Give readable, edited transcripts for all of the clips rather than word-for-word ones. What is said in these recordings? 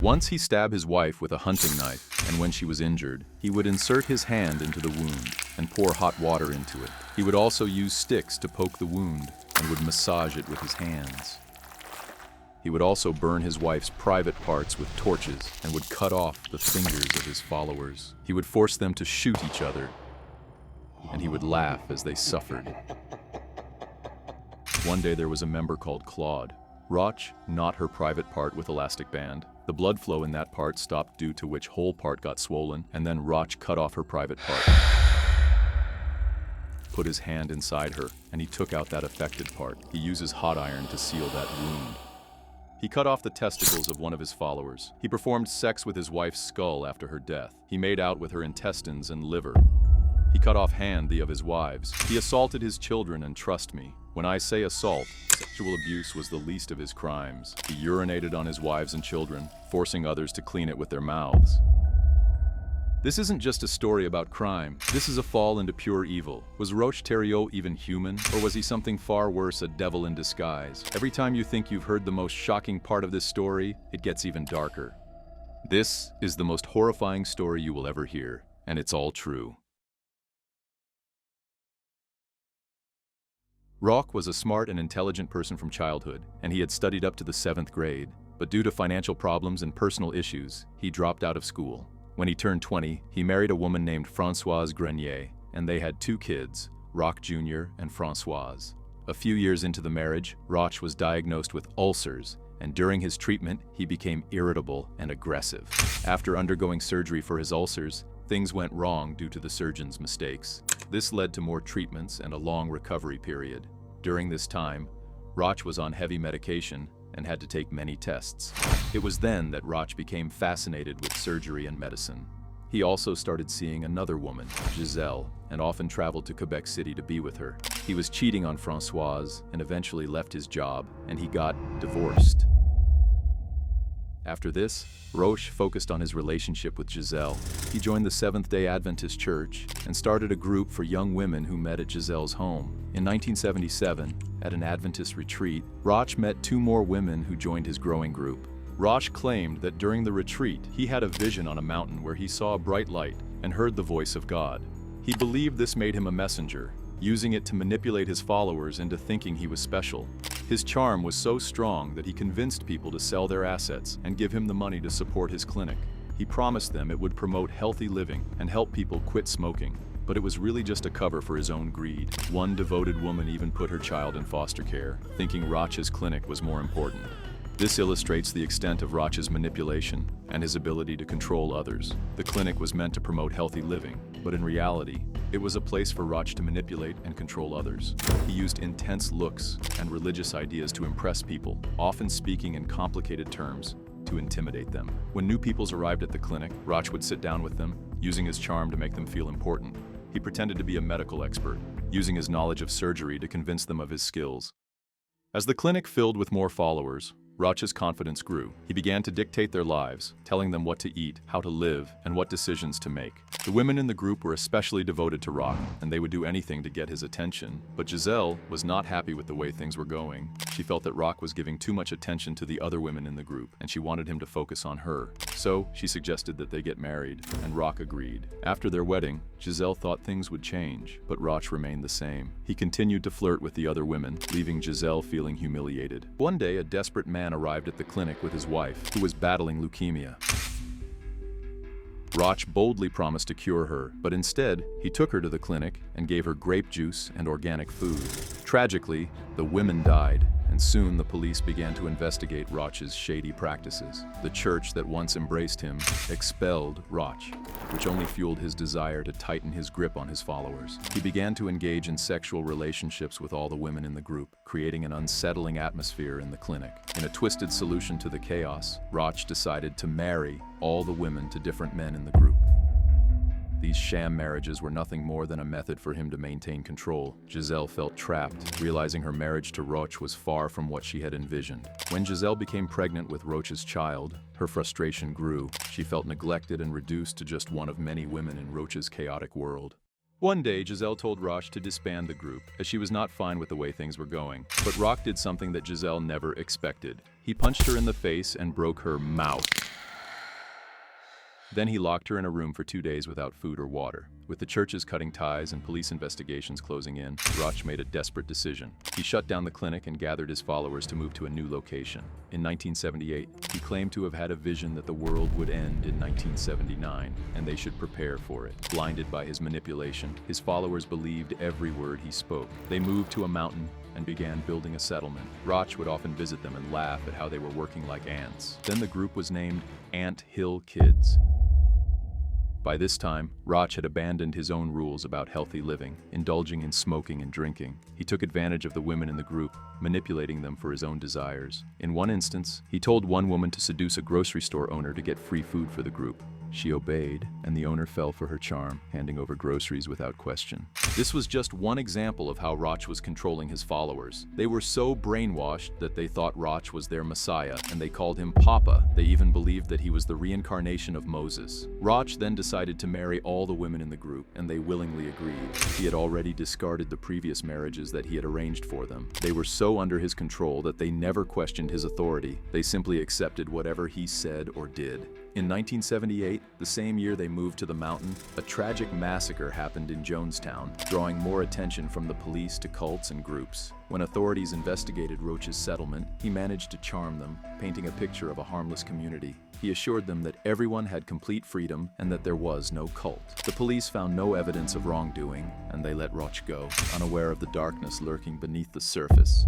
Once he stabbed his wife with a hunting knife, and when she was injured, he would insert his hand into the wound and pour hot water into it. He would also use sticks to poke the wound and would massage it with his hands. He would also burn his wife's private parts with torches and would cut off the fingers of his followers. He would force them to shoot each other, and he would laugh as they suffered. One day there was a member called Claude. Roch knot her private part with elastic band. The blood flow in that part stopped, due to which whole part got swollen, and then Roch cut off her private part. Put his hand inside her, and he took out that affected part. He uses hot iron to seal that wound. He cut off the testicles of one of his followers. He performed sex with his wife's skull after her death. He made out with her intestines and liver. He cut off hand of his wives. He assaulted his children, and trust me, when I say assault, sexual abuse was the least of his crimes. He urinated on his wives and children, forcing others to clean it with their mouths. This isn't just a story about crime. This is a fall into pure evil. Was Roch Thériault even human, or was he something far worse, a devil in disguise? Every time you think you've heard the most shocking part of this story, it gets even darker. This is the most horrifying story you will ever hear, and it's all true. Roch was a smart and intelligent person from childhood, and he had studied up to the 7th grade. But due to financial problems and personal issues, he dropped out of school. When he turned 20, he married a woman named Françoise Grenier, and they had 2 kids, Roch Jr. and Françoise. A few years into the marriage, Roch was diagnosed with ulcers, and during his treatment, he became irritable and aggressive. After undergoing surgery for his ulcers, things went wrong due to the surgeon's mistakes. This led to more treatments and a long recovery period. During this time, Roch was on heavy medication and had to take many tests. It was then that Roch became fascinated with surgery and medicine. He also started seeing another woman, Giselle, and often traveled to Quebec City to be with her. He was cheating on Françoise and eventually left his job, and he got divorced. After this, Roch focused on his relationship with Giselle. He joined the Seventh-day Adventist Church and started a group for young women who met at Giselle's home. In 1977, at an Adventist retreat, Roch met 2 more women who joined his growing group. Roch claimed that during the retreat, he had a vision on a mountain where he saw a bright light and heard the voice of God. He believed this made him a messenger, using it to manipulate his followers into thinking he was special. His charm was so strong that he convinced people to sell their assets and give him the money to support his clinic. He promised them it would promote healthy living and help people quit smoking. But it was really just a cover for his own greed. One devoted woman even put her child in foster care, thinking Roch's clinic was more important. This illustrates the extent of Roch's manipulation and his ability to control others. The clinic was meant to promote healthy living, but in reality, it was a place for Roch to manipulate and control others. He used intense looks and religious ideas to impress people, often speaking in complicated terms to intimidate them. When new peoples arrived at the clinic, Roch would sit down with them, using his charm to make them feel important. He pretended to be a medical expert, using his knowledge of surgery to convince them of his skills. As the clinic filled with more followers, Roch's confidence grew. He began to dictate their lives, telling them what to eat, how to live, and what decisions to make. The women in the group were especially devoted to Roch, and they would do anything to get his attention. But Giselle was not happy with the way things were going. She felt that Roch was giving too much attention to the other women in the group, and she wanted him to focus on her. So she suggested that they get married, and Roch agreed. After their wedding, Giselle thought things would change, but Roch remained the same. He continued to flirt with the other women, leaving Giselle feeling humiliated. One day, a desperate man arrived at the clinic with his wife, who was battling leukemia. Roch boldly promised to cure her, but instead, he took her to the clinic and gave her grape juice and organic food. Tragically, the women died, and soon the police began to investigate Roch's shady practices. The church that once embraced him expelled Roch, which only fueled his desire to tighten his grip on his followers. He began to engage in sexual relationships with all the women in the group, creating an unsettling atmosphere in the clinic. In a twisted solution to the chaos, Roch decided to marry all the women to different men in the group. These sham marriages were nothing more than a method for him to maintain control. Giselle felt trapped, realizing her marriage to Roch was far from what she had envisioned. When Giselle became pregnant with Roch's child, her frustration grew. She felt neglected and reduced to just one of many women in Roch's chaotic world. One day, Giselle told Roch to disband the group, as she was not fine with the way things were going. But Roch did something that Giselle never expected. He punched her in the face and broke her mouth. Then he locked her in a room for 2 days without food or water. With the churches cutting ties and police investigations closing in, Roch made a desperate decision. He shut down the clinic and gathered his followers to move to a new location. In 1978, he claimed to have had a vision that the world would end in 1979, and they should prepare for it. Blinded by his manipulation, his followers believed every word he spoke. They moved to a mountain and began building a settlement. Roch would often visit them and laugh at how they were working like ants. Then the group was named Ant Hill Kids. By this time, Roch had abandoned his own rules about healthy living, indulging in smoking and drinking. He took advantage of the women in the group, manipulating them for his own desires. In one instance, he told one woman to seduce a grocery store owner to get free food for the group. She obeyed, and the owner fell for her charm, handing over groceries without question. This was just one example of how Roch was controlling his followers. They were so brainwashed that they thought Roch was their messiah, and they called him Papa. They even believed that he was the reincarnation of Moses. Roch then decided to marry all the women in the group, and they willingly agreed. He had already discarded the previous marriages that he had arranged for them. They were so under his control that they never questioned his authority. They simply accepted whatever he said or did. In 1978, the same year they moved to the mountain, a tragic massacre happened in Jonestown, drawing more attention from the police to cults and groups. When authorities investigated Roch's settlement, he managed to charm them, painting a picture of a harmless community. He assured them that everyone had complete freedom and that there was no cult. The police found no evidence of wrongdoing, and they let Roch go, unaware of the darkness lurking beneath the surface.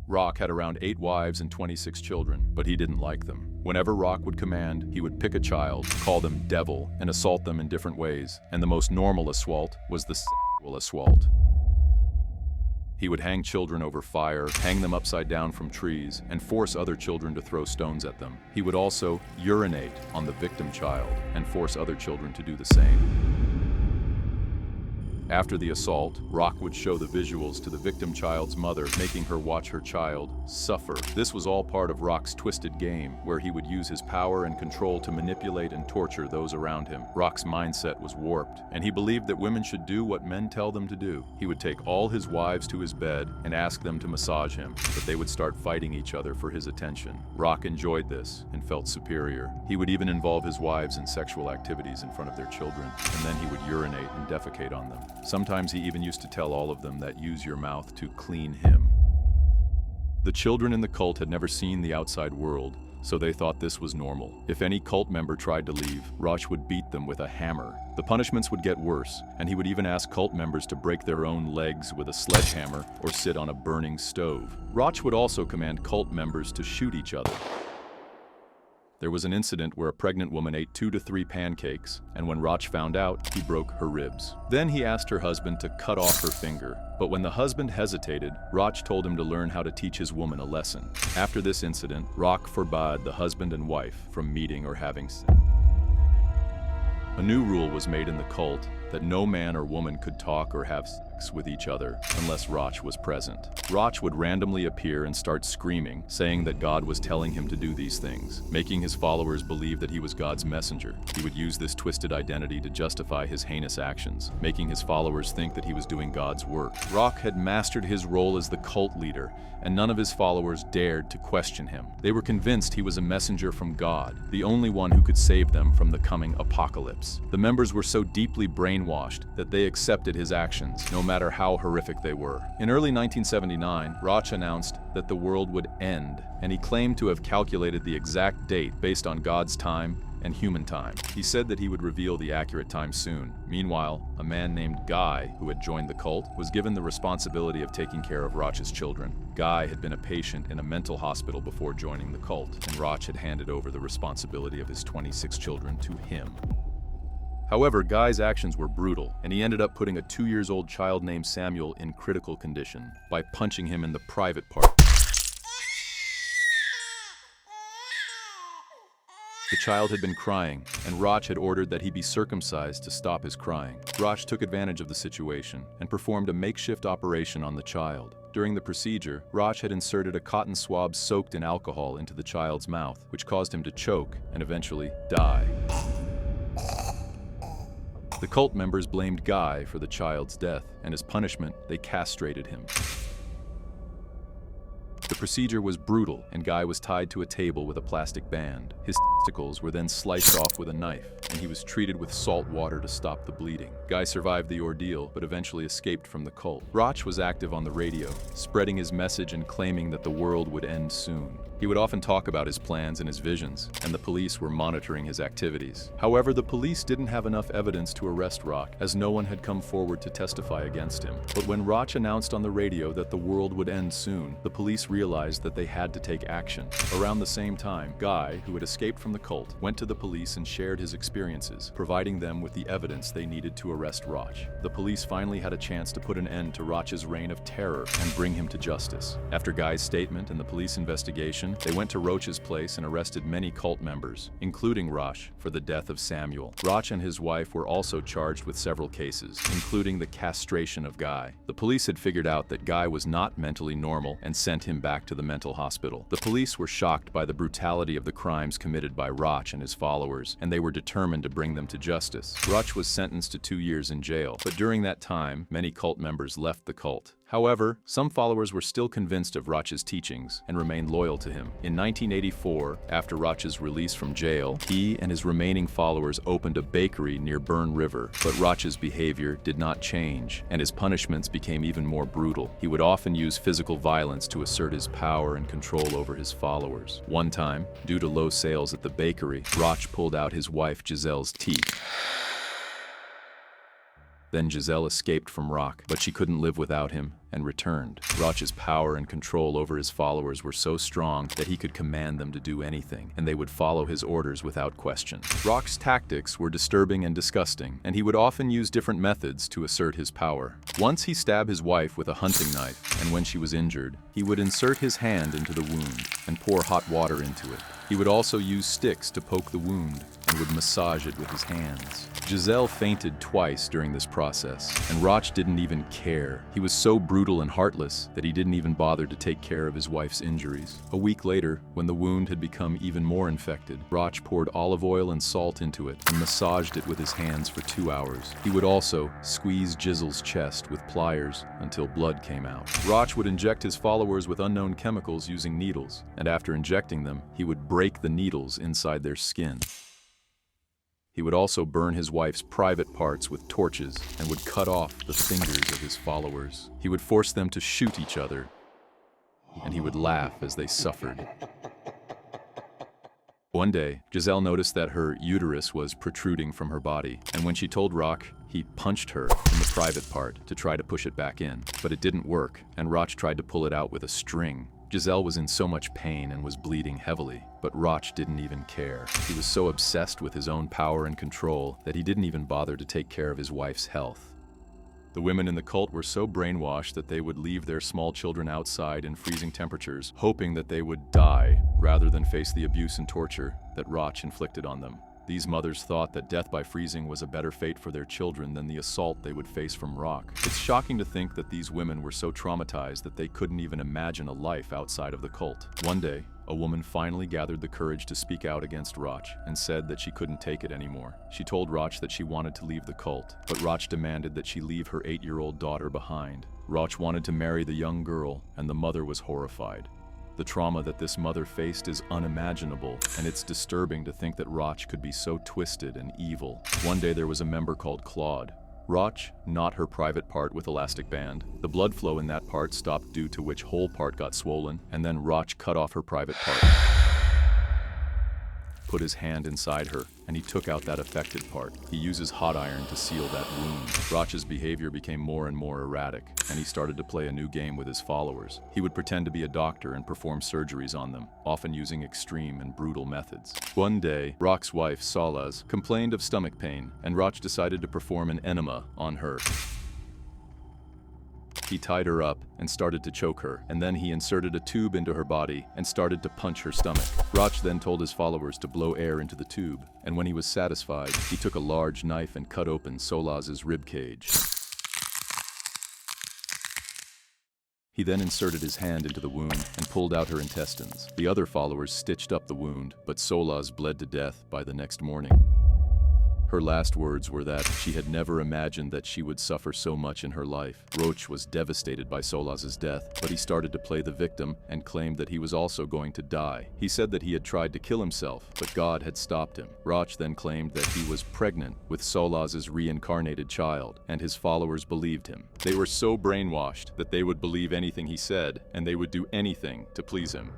Roch had around 8 wives and 26 children, but he didn't like them. Whenever Roch would command, he would pick a child, call them devil, and assault them in different ways. And the most normal assault was the sexual assault. He would hang children over fire, hang them upside down from trees, and force other children to throw stones at them. He would also urinate on the victim child and force other children to do the same. After the assault, Roch would show the visuals to the victim child's mother, making her watch her child suffer. This was all part of Roch's twisted game, where he would use his power and control to manipulate and torture those around him. Roch's mindset was warped, and he believed that women should do what men tell them to do. He would take all his wives to his bed and ask them to massage him, but they would start fighting each other for his attention. Roch enjoyed this and felt superior. He would even involve his wives in sexual activities in front of their children, and then he would urinate and defecate on them. Sometimes he even used to tell all of them that use your mouth to clean him. The children in the cult had never seen the outside world, so they thought this was normal. If any cult member tried to leave, Roch would beat them with a hammer. The punishments would get worse, and he would even ask cult members to break their own legs with a sledgehammer or sit on a burning stove. Roch would also command cult members to shoot each other. There was an incident where a pregnant woman ate 2 to 3 pancakes, and when Roch found out, he broke her ribs. Then he asked her husband to cut off her finger, but when the husband hesitated, Roch told him to learn how to teach his woman a lesson. After this incident, Roch forbade the husband and wife from meeting or having sex. A new rule was made in the cult that no man or woman could talk or have sex with each other unless Roch was present. Roch would randomly appear and start screaming, saying that God was telling him to do these things, making his followers believe that he was God's messenger. He would use this twisted identity to justify his heinous actions, making his followers think that he was doing God's work. Roch had mastered his role as the cult leader, and none of his followers dared to question him. They were convinced he was a messenger from God, the only one who could save them from the coming apocalypse. The members were so deeply brainwashed that they accepted his actions, no matter how horrific they were. In early 1979, Roch announced that the world would end, and he claimed to have calculated the exact date based on God's time and human time. He said that he would reveal the accurate time soon. Meanwhile, a man named Guy, who had joined the cult, was given the responsibility of taking care of Roch's children. Guy had been a patient in a mental hospital before joining the cult, and Roch had handed over the responsibility of his 26 children to him. However, Guy's actions were brutal, and he ended up putting a 2-year-old child named Samuel in critical condition by punching him in the private part. The child had been crying, and Roch had ordered that he be circumcised to stop his crying. Roch took advantage of the situation and performed a makeshift operation on the child. During the procedure, Roch had inserted a cotton swab soaked in alcohol into the child's mouth, which caused him to choke and eventually die. The cult members blamed Guy for the child's death, and as punishment, they castrated him. The procedure was brutal, and Guy was tied to a table with a plastic band. His testicles were then sliced off with a knife, and he was treated with salt water to stop the bleeding. Guy survived the ordeal, but eventually escaped from the cult. Roch was active on the radio, spreading his message and claiming that the world would end soon. He would often talk about his plans and his visions, and the police were monitoring his activities. However, the police didn't have enough evidence to arrest Roch, as no one had come forward to testify against him. But when Roch announced on the radio that the world would end soon, the police realized that they had to take action. Around the same time, Guy, who had escaped from the cult, went to the police and shared his experiences, providing them with the evidence they needed to arrest Roch. The police finally had a chance to put an end to Roch's reign of terror and bring him to justice. After Guy's statement and the police investigation, they went to Roch's place and arrested many cult members, including Roch, for the death of Samuel. Roch and his wife were also charged with several cases, including the castration of Guy. The police had figured out that Guy was not mentally normal and sent him back to the mental hospital. The police were shocked by the brutality of the crimes committed by Roch and his followers, and they were determined to bring them to justice. Roch was sentenced to 2 years in jail, but during that time, many cult members left the cult. However, some followers were still convinced of Roch's teachings and remained loyal to him. In 1984, after Roch's release from jail, he and his remaining followers opened a bakery near Burn River, but Roch's behavior did not change, and his punishments became even more brutal. He would often use physical violence to assert his power and control over his followers. One time, due to low sales at the bakery, Roch pulled out his wife Giselle's teeth. Then Giselle escaped from Roch, but she couldn't live without him and returned. Roch's power and control over his followers were so strong that he could command them to do anything, and they would follow his orders without question. Roch's tactics were disturbing and disgusting, and he would often use different methods to assert his power. Once he stabbed his wife with a hunting knife, and when she was injured, he would insert his hand into the wound and pour hot water into it. He would also use sticks to poke the wound and would massage it with his hands. Giselle fainted twice during this process, and Roch didn't even care. He was so brutal and heartless that he didn't even bother to take care of his wife's injuries. A week later, when the wound had become even more infected, Roch poured olive oil and salt into it and massaged it with his hands for 2 hours. He would also squeeze Giselle's chest with pliers until blood came out. Roch would inject his followers with unknown chemicals using needles, and after injecting them, he would break the needles inside their skin. He would also burn his wife's private parts with torches and would cut off the fingers of his followers. He would force them to shoot each other, and he would laugh as they suffered. One day, Giselle noticed that her uterus was protruding from her body, and when she told Roch, he punched her in the private part to try to push it back in. But it didn't work, and Roch tried to pull it out with a string. Giselle was in so much pain and was bleeding heavily, but Roch didn't even care. He was so obsessed with his own power and control that he didn't even bother to take care of his wife's health. The women in the cult were so brainwashed that they would leave their small children outside in freezing temperatures, hoping that they would die rather than face the abuse and torture that Roch inflicted on them. These mothers thought that death by freezing was a better fate for their children than the assault they would face from Roch. It's shocking to think that these women were so traumatized that they couldn't even imagine a life outside of the cult. One day, a woman finally gathered the courage to speak out against Roch and said that she couldn't take it anymore. She told Roch that she wanted to leave the cult, but Roch demanded that she leave her 8-year-old daughter behind. Roch wanted to marry the young girl, and the mother was horrified. The trauma that this mother faced is unimaginable, and it's disturbing to think that Roch could be so twisted and evil. One day there was a member called Claude. Roch knot her private part with elastic band. The blood flow in that part stopped, due to which whole part got swollen, and then Roch cut off her private part. Put his hand inside her, and he took out that affected part. He uses hot iron to seal that wound. Roch's behavior became more and more erratic, and he started to play a new game with his followers. He would pretend to be a doctor and perform surgeries on them, often using extreme and brutal methods. One day, Roch's wife, Solaz, complained of stomach pain, and Roch decided to perform an enema on her. He tied her up and started to choke her, and then he inserted a tube into her body and started to punch her stomach. Roch then told his followers to blow air into the tube, and when he was satisfied, he took a large knife and cut open Solaz's rib cage. He then inserted his hand into the wound and pulled out her intestines. The other followers stitched up the wound, but Solaz bled to death by the next morning. Her last words were that she had never imagined that she would suffer so much in her life. Roch was devastated by Solaz's death, but he started to play the victim and claimed that he was also going to die. He said that he had tried to kill himself, but God had stopped him. Roch then claimed that he was pregnant with Solaz's reincarnated child, and his followers believed him. They were so brainwashed that they would believe anything he said, and they would do anything to please him.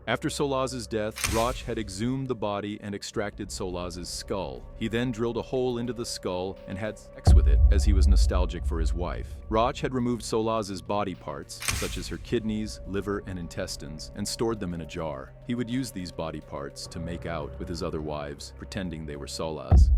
After Solaz's death, Roch had exhumed the body and extracted Solaz's skull. He then drilled a hole into the skull and had sex with it, as he was nostalgic for his wife. Roch had removed Solaz's body parts, such as her kidneys, liver, and intestines, and stored them in a jar. He would use these body parts to make out with his other wives, pretending they were Solaz.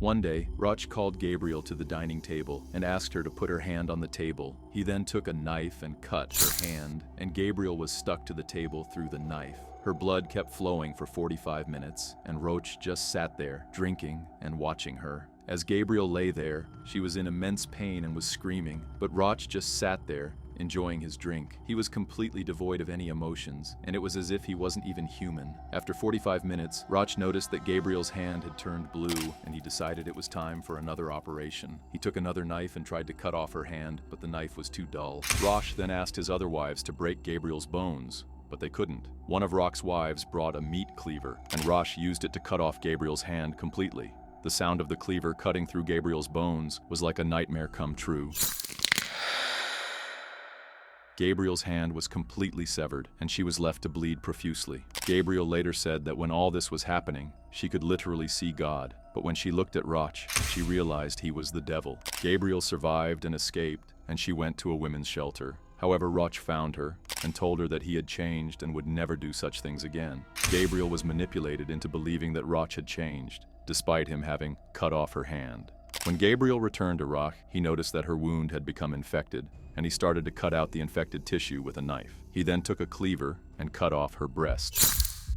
One day, Roch called Gabriel to the dining table and asked her to put her hand on the table. He then took a knife and cut her hand, and Gabriel was stuck to the table through the knife. Her blood kept flowing for 45 minutes, and Roch just sat there, drinking and watching her. As Gabriel lay there, she was in immense pain and was screaming, but Roch just sat there, enjoying his drink. He was completely devoid of any emotions, and it was as if he wasn't even human. After 45 minutes, Roch noticed that Gabriel's hand had turned blue, and he decided it was time for another operation. He took another knife and tried to cut off her hand, but the knife was too dull. Roch then asked his other wives to break Gabriel's bones, but they couldn't. One of Roch's wives brought a meat cleaver, and Roch used it to cut off Gabriel's hand completely. The sound of the cleaver cutting through Gabriel's bones was like a nightmare come true. Gabriel's hand was completely severed, and she was left to bleed profusely. Gabriel later said that when all this was happening, she could literally see God, but when she looked at Roch, she realized he was the devil. Gabriel survived and escaped, and she went to a women's shelter. However, Roch found her and told her that he had changed and would never do such things again. Gabriel was manipulated into believing that Roch had changed, despite him having cut off her hand. When Gabriel returned to Roch, he noticed that her wound had become infected, and he started to cut out the infected tissue with a knife. He then took a cleaver and cut off her breast.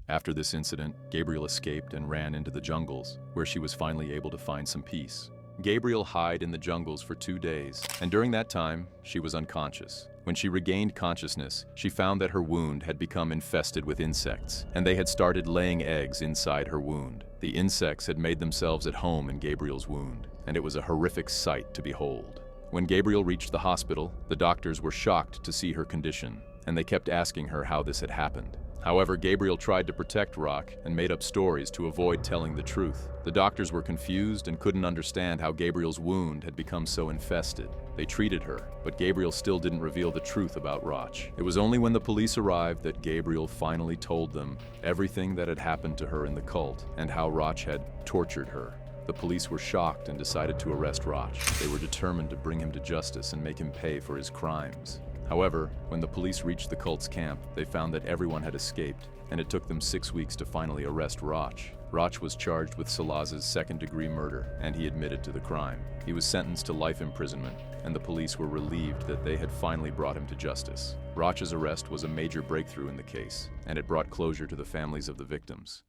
After this incident, Gabriel escaped and ran into the jungles, where she was finally able to find some peace. Gabriel hid in the jungles for 2 days, and during that time, she was unconscious. When she regained consciousness, she found that her wound had become infested with insects, and they had started laying eggs inside her wound. The insects had made themselves at home in Gabriel's wound, and it was a horrific sight to behold. When Gabriel reached the hospital, the doctors were shocked to see her condition, and they kept asking her how this had happened. However, Gabriel tried to protect Roch and made up stories to avoid telling the truth. The doctors were confused and couldn't understand how Gabriel's wound had become so infested. They treated her, but Gabriel still didn't reveal the truth about Roch. It was only when the police arrived that Gabriel finally told them everything that had happened to her in the cult and how Roch had tortured her. The police were shocked and decided to arrest Roch. They were determined to bring him to justice and make him pay for his crimes. However, when the police reached the cult's camp, they found that everyone had escaped, and it took them 6 weeks to finally arrest Roch. Roch was charged with Solaz's second-degree murder, and he admitted to the crime. He was sentenced to life imprisonment, and the police were relieved that they had finally brought him to justice. Roch's arrest was a major breakthrough in the case, and it brought closure to the families of the victims.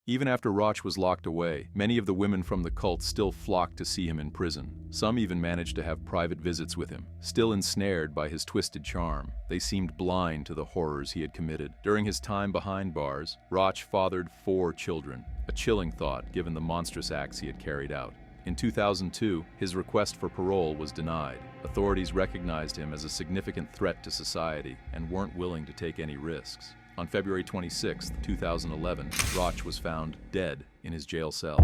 Even after Roch was locked away, many of the women from the cult still flocked to see him in prison. Some even managed to have private visits with him. Still ensnared by his twisted charm, they seemed blind to the horrors he had committed. During his time behind bars, Roch fathered 4 children, a chilling thought given the monstrous acts he had carried out. In 2002, his request for parole was denied. Authorities recognized him as a significant threat to society and weren't willing to take any risks. On February 26, 2011, Roch was found dead in his jail cell.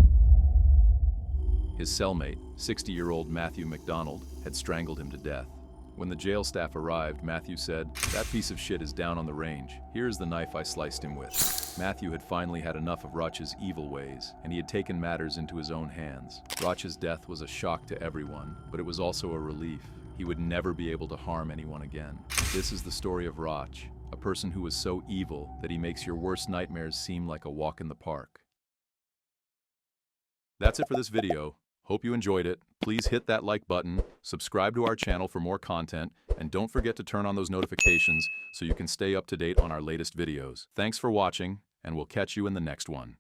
His cellmate, 60-year-old Matthew McDonald, had strangled him to death. When the jail staff arrived, Matthew said, "That piece of shit is down on the range. Here's the knife I sliced him with." Matthew had finally had enough of Roch's evil ways, and he had taken matters into his own hands. Roch's death was a shock to everyone, but it was also a relief. He would never be able to harm anyone again. This is the story of Roch, a person who was so evil that he makes your worst nightmares seem like a walk in the park. That's it for this video. Hope you enjoyed it. Please hit that like button, subscribe to our channel for more content, and don't forget to turn on those notifications so you can stay up to date on our latest videos. Thanks for watching, and we'll catch you in the next one.